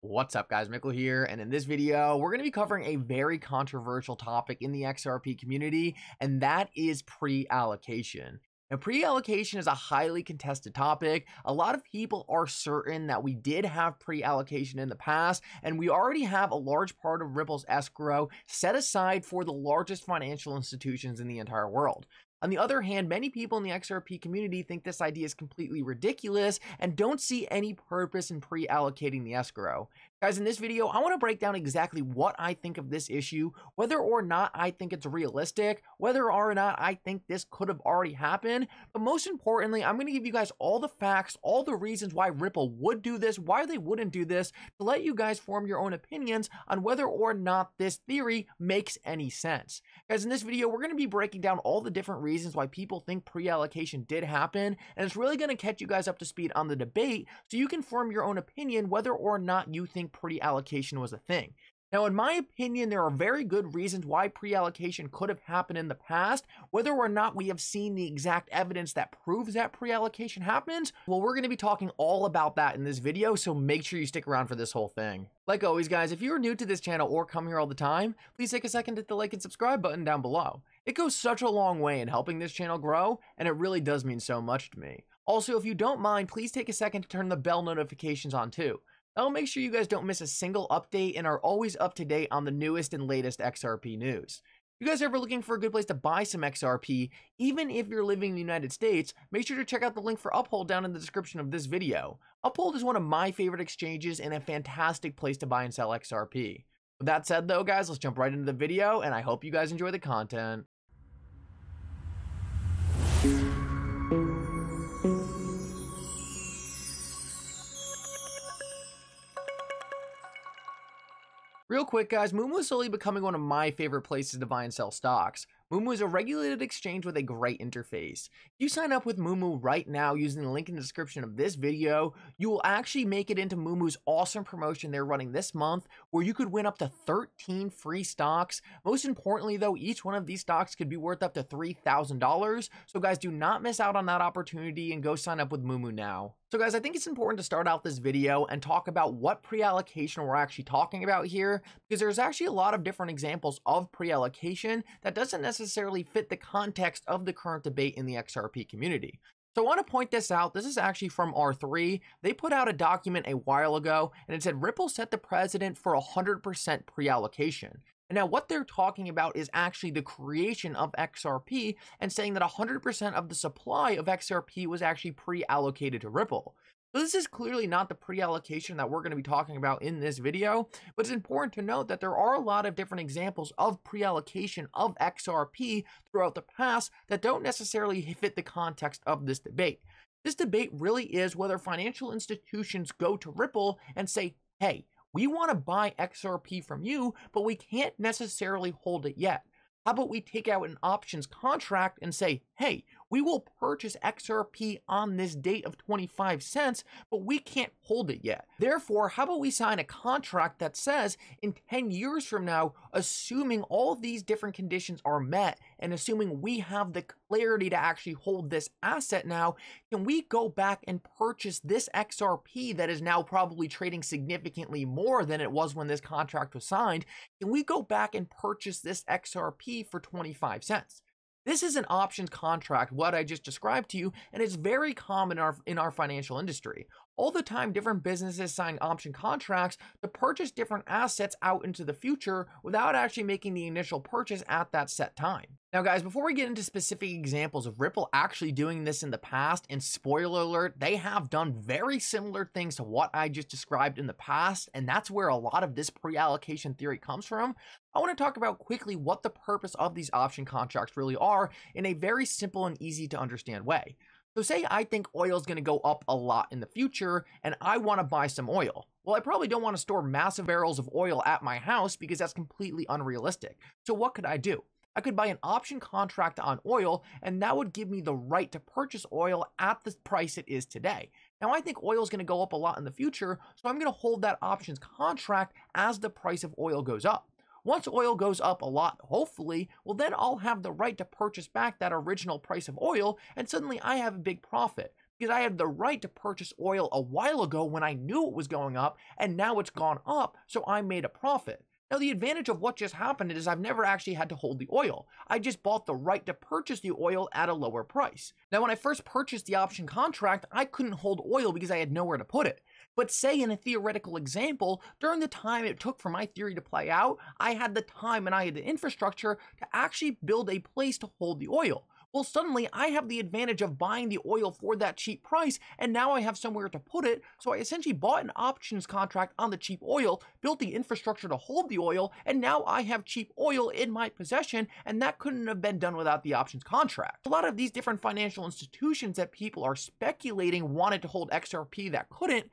What's up, guys? Mikkel here, and in this video, we're going to be covering a very controversial topic in the XRP community, and that is pre-allocation. Now, pre-allocation is a highly contested topic. A lot of people are certain that we did have pre-allocation in the past, and we already have a large part of Ripple's escrow set aside for the largest financial institutions in the entire world. On the other hand, many people in the XRP community think this idea is completely ridiculous and don't see any purpose in pre-allocating the escrow. Guys, in this video, I want to break down exactly what I think of this issue, whether or not I think it's realistic, whether or not I think this could have already happened, but most importantly, I'm going to give you guys all the facts, all the reasons why Ripple would do this, why they wouldn't do this, to let you guys form your own opinions on whether or not this theory makes any sense. Guys, in this video, we're going to be breaking down all the different reasons why people think pre-allocation did happen, and it's really going to catch you guys up to speed on the debate so you can form your own opinion whether or not you think pre-allocation was a thing. Now, in my opinion, there are very good reasons why pre-allocation could have happened in the past. Whether or not we have seen the exact evidence that proves that pre-allocation happens, well, we're going to be talking all about that in this video, so make sure you stick around for this whole thing. Like always, guys, if you're new to this channel or come here all the time, please take a second to hit the like and subscribe button down below. It goes such a long way in helping this channel grow, and it really does mean so much to me. Also, if you don't mind, please take a second to turn the bell notifications on too. That'll make sure you guys don't miss a single update and are always up to date on the newest and latest XRP news. If you guys are ever looking for a good place to buy some XRP, even if you're living in the United States, make sure to check out the link for Uphold down in the description of this video. Uphold is one of my favorite exchanges and a fantastic place to buy and sell XRP. With that said though, guys, let's jump right into the video, and I hope you guys enjoy the content. Real quick, guys, Moomoo is slowly becoming one of my favorite places to buy and sell stocks. Moomoo is a regulated exchange with a great interface. If you sign up with Moomoo right now using the link in the description of this video, you will actually make it into Moomoo's awesome promotion they're running this month, where you could win up to 13 free stocks. Most importantly though, each one of these stocks could be worth up to $3,000. So guys, do not miss out on that opportunity and go sign up with Moomoo now. So guys, I think it's important to start out this video and talk about what pre-allocation we're actually talking about here, because there's actually a lot of different examples of pre-allocation that doesn't necessarily fit the context of the current debate in the XRP community. So I want to point this out. This is actually from R3. They put out a document a while ago, and it said Ripple set the precedent for 100% pre-allocation. And now what they're talking about is actually the creation of XRP and saying that 100% of the supply of XRP was actually pre-allocated to Ripple. So this is clearly not the pre-allocation that we're going to be talking about in this video, but it's important to note that there are a lot of different examples of pre-allocation of XRP throughout the past that don't necessarily fit the context of this debate. This debate really is whether financial institutions go to Ripple and say, hey, we want to buy XRP from you, but we can't necessarily hold it yet. How about we take out an options contract and say, hey, we will purchase XRP on this date of 25 cents, but we can't hold it yet. Therefore, how about we sign a contract that says in 10 years from now, assuming all of these different conditions are met and assuming we have the clarity to actually hold this asset now, can we go back and purchase this XRP that is now probably trading significantly more than it was when this contract was signed? Can we go back and purchase this XRP for 25 cents? This is an options contract, what I just described to you, and it's very common in our financial industry. All the time, different businesses sign option contracts to purchase different assets out into the future without actually making the initial purchase at that set time. Now, guys, before we get into specific examples of Ripple actually doing this in the past, and spoiler alert, they have done very similar things to what I just described in the past, and that's where a lot of this pre-allocation theory comes from. I want to talk about quickly what the purpose of these option contracts really are in a very simple and easy to understand way. So say I think oil is going to go up a lot in the future and I want to buy some oil. Well, I probably don't want to store massive barrels of oil at my house because that's completely unrealistic. So what could I do? I could buy an option contract on oil, and that would give me the right to purchase oil at the price it is today. Now, I think oil is going to go up a lot in the future, so I'm going to hold that options contract as the price of oil goes up. Once oil goes up a lot, hopefully, well, then I'll have the right to purchase back that original price of oil, and suddenly I have a big profit. because I had the right to purchase oil a while ago when I knew it was going up, and now it's gone up, so I made a profit. Now, the advantage of what just happened is I've never actually had to hold the oil. I just bought the right to purchase the oil at a lower price. Now, when I first purchased the option contract, I couldn't hold oil because I had nowhere to put it. But say in a theoretical example, during the time it took for my theory to play out, I had the time and I had the infrastructure to actually build a place to hold the oil. Well, suddenly I have the advantage of buying the oil for that cheap price, and now I have somewhere to put it, so I essentially bought an options contract on the cheap oil, built the infrastructure to hold the oil, and now I have cheap oil in my possession, and that couldn't have been done without the options contract. A lot of these different financial institutions that people are speculating wanted to hold XRP that couldn't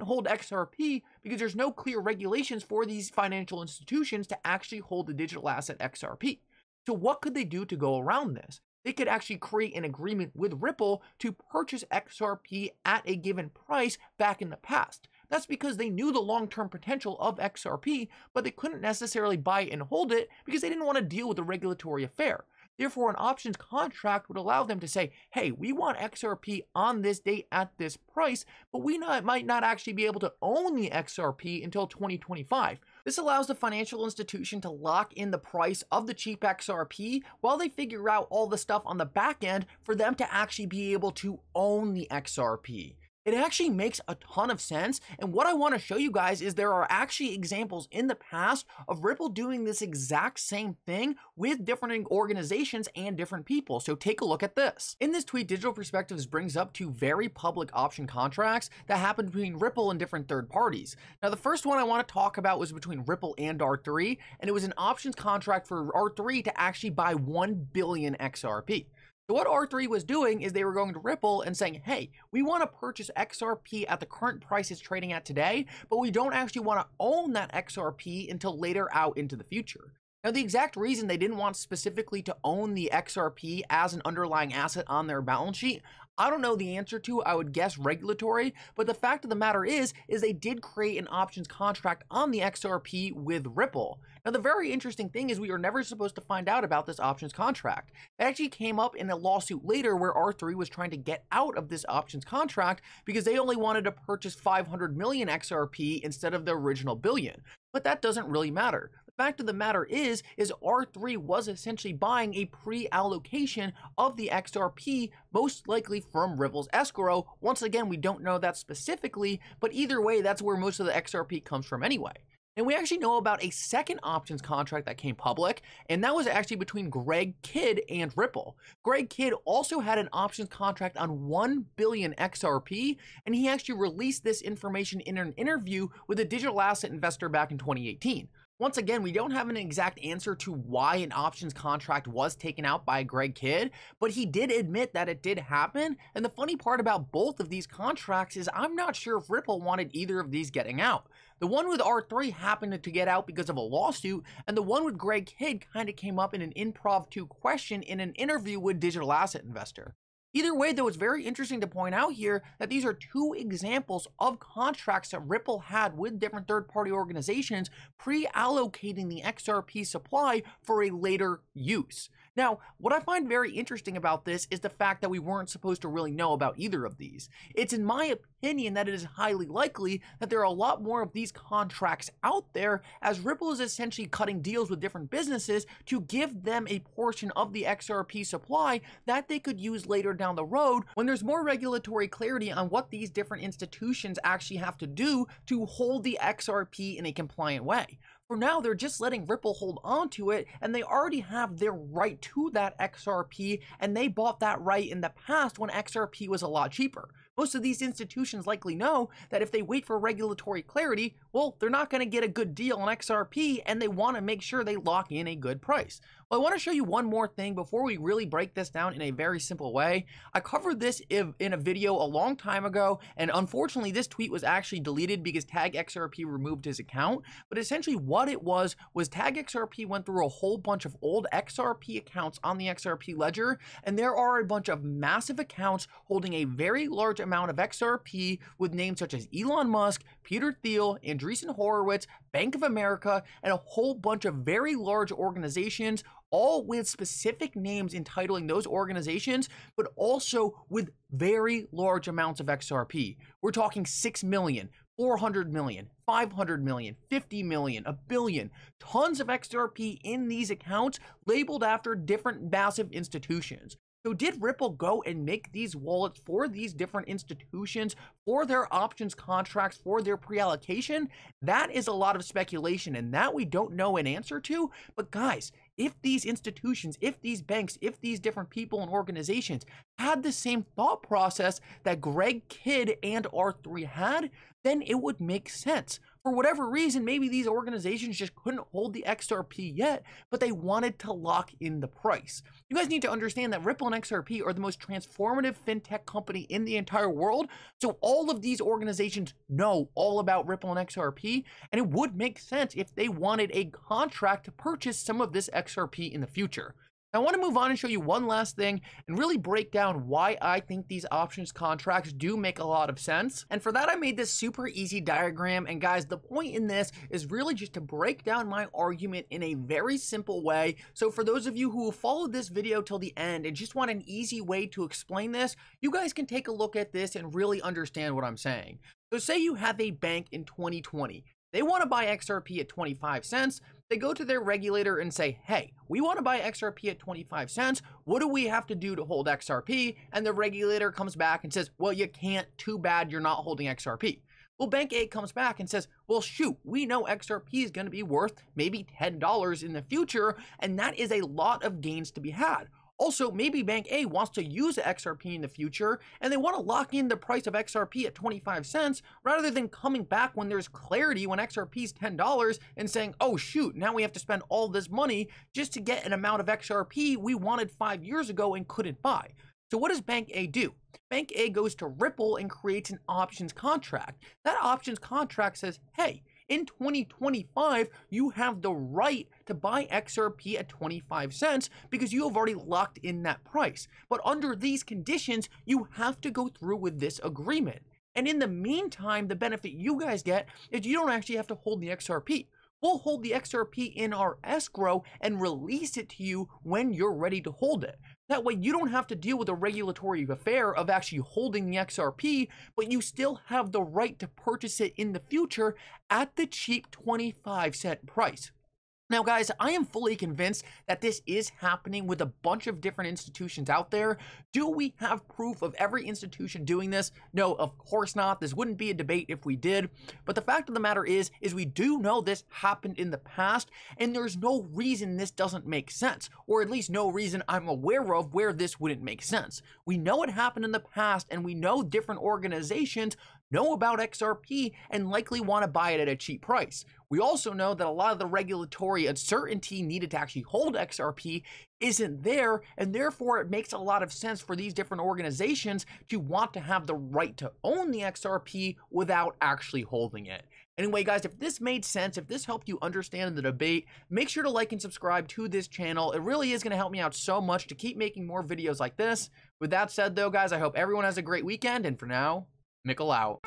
hold XRP because there's no clear regulations for these financial institutions to actually hold the digital asset XRP. So what could they do to go around this? They could actually create an agreement with Ripple to purchase XRP at a given price back in the past. That's because they knew the long-term potential of XRP, but they couldn't necessarily buy and hold it because they didn't want to deal with the regulatory affair. Therefore, an options contract would allow them to say, hey, we want XRP on this date at this price, but we might not actually be able to own the XRP until 2025. This allows the financial institution to lock in the price of the cheap XRP while they figure out all the stuff on the back end for them to actually be able to own the XRP. It actually makes a ton of sense, and what I want to show you guys is there are actually examples in the past of Ripple doing this exact same thing with different organizations and different people, so take a look at this. In this tweet, Digital Perspectives brings up two very public option contracts that happened between Ripple and different third parties. Now, the first one I want to talk about was between Ripple and R3, and it was an options contract for R3 to actually buy 1 billion XRP. So what R3 was doing is they were going to Ripple and saying, hey, we want to purchase XRP at the current price it's trading at today, but we don't actually want to own that XRP until later out into the future. Now, the exact reason they didn't want specifically to own the XRP as an underlying asset on their balance sheet, I don't know the answer to. I would guess regulatory, but the fact of the matter is they did create an options contract on the XRP with Ripple. Now, the very interesting thing is we were never supposed to find out about this options contract. It actually came up in a lawsuit later where R3 was trying to get out of this options contract because they only wanted to purchase 500 million XRP instead of the original billion. But that doesn't really matter. The fact of the matter is R3 was essentially buying a pre-allocation of the XRP, most likely from Ripple's escrow. Once again, we don't know that specifically, but either way, that's where most of the XRP comes from anyway. And we actually know about a second options contract that came public, and that was actually between Greg Kidd and Ripple. Greg Kidd also had an options contract on 1 billion XRP, and he actually released this information in an interview with a digital asset investor back in 2018. Once again, we don't have an exact answer to why an options contract was taken out by Greg Kidd, but he did admit that it did happen. And the funny part about both of these contracts is I'm not sure if Ripple wanted either of these getting out. The one with R3 happened to get out because of a lawsuit, and the one with Greg Kidd kind of came up in an impromptu question in an interview with Digital Asset Investor. Either way, though, it's very interesting to point out here that these are two examples of contracts that Ripple had with different third-party organizations pre-allocating the XRP supply for a later use. Now, what I find very interesting about this is the fact that we weren't supposed to really know about either of these. It's in my opinion that it is highly likely that there are a lot more of these contracts out there, as Ripple is essentially cutting deals with different businesses to give them a portion of the XRP supply that they could use later down the road when there's more regulatory clarity on what these different institutions actually have to do to hold the XRP in a compliant way. For now, they're just letting Ripple hold on to it, and they already have their right to that XRP, and they bought that right in the past when XRP was a lot cheaper. Most of these institutions likely know that if they wait for regulatory clarity, well, they're not going to get a good deal on XRP, and they want to make sure they lock in a good price. Well, I want to show you one more thing before we really break this down in a very simple way. I covered this in a video a long time ago, and unfortunately this tweet was actually deleted because TagXRP removed his account. But essentially what it was TagXRP went through a whole bunch of old XRP accounts on the XRP ledger, and there are a bunch of massive accounts holding a very large amount amount of XRP with names such as Elon Musk, Peter Thiel, Andreessen Horowitz, Bank of America, and a whole bunch of very large organizations, all with specific names entitling those organizations, but also with very large amounts of XRP. We're talking 6 million, 400 million, 500 million, 50 million, a billion, tons of XRP in these accounts labeled after different massive institutions. So did Ripple go and make these wallets for these different institutions, for their options contracts, for their pre-allocation? That is a lot of speculation, and that we don't know an answer to. But guys, if these institutions, if these banks, if these different people and organizations had the same thought process that Greg Kidd and R3 had, then it would make sense. For whatever reason, maybe these organizations just couldn't hold the XRP yet, but they wanted to lock in the price. You guys need to understand that Ripple and XRP are the most transformative fintech company in the entire world. So all of these organizations know all about Ripple and XRP, and it would make sense if they wanted a contract to purchase some of this XRP in the future. I want to move on and show you one last thing and really break down why I think these options contracts do make a lot of sense. And for that, I made this super easy diagram. And guys, the point in this is really just to break down my argument in a very simple way. So for those of you who followed this video till the end and just want an easy way to explain this, you guys can take a look at this and really understand what I'm saying. So say you have a bank in 2020. They want to buy XRP at 25 cents. They go to their regulator and say, hey, we want to buy XRP at 25 cents. What do we have to do to hold XRP? And the regulator comes back and says, well, you can't. Too bad you're not holding XRP. Well, Bank A comes back and says, well, shoot, we know XRP is going to be worth maybe $10 in the future, and that is a lot of gains to be had. Also, maybe Bank A wants to use XRP in the future, and they want to lock in the price of XRP at 25 cents rather than coming back when there's clarity when XRP is $10 and saying, oh shoot, now we have to spend all this money just to get an amount of XRP we wanted 5 years ago and couldn't buy. So what does Bank A do? Bank A goes to Ripple and creates an options contract. That options contract says, hey, in 2025, you have the right to buy XRP at 25 cents because you have already locked in that price. But under these conditions, you have to go through with this agreement. And in the meantime, the benefit you guys get is you don't actually have to hold the XRP. We'll hold the XRP in our escrow and release it to you when you're ready to hold it. That way you don't have to deal with a regulatory affair of actually holding the XRP, but you still have the right to purchase it in the future at the cheap 25-cent price. Now, guys, I am fully convinced that this is happening with a bunch of different institutions out there. Do we have proof of every institution doing this? No, of course not. This wouldn't be a debate if we did. But the fact of the matter is we do know this happened in the past, and there's no reason this doesn't make sense, or at least no reason I'm aware of where this wouldn't make sense. We know it happened in the past, and we know different organizations know about XRP and likely want to buy it at a cheap price. We also know that a lot of the regulatory uncertainty needed to actually hold XRP isn't there, and therefore it makes a lot of sense for these different organizations to want to have the right to own the XRP without actually holding it. Anyway, guys, if this made sense, if this helped you understand the debate, make sure to like and subscribe to this channel. It really is going to help me out so much to keep making more videos like this. With that said, though, guys, I hope everyone has a great weekend, and for now, Mickle out.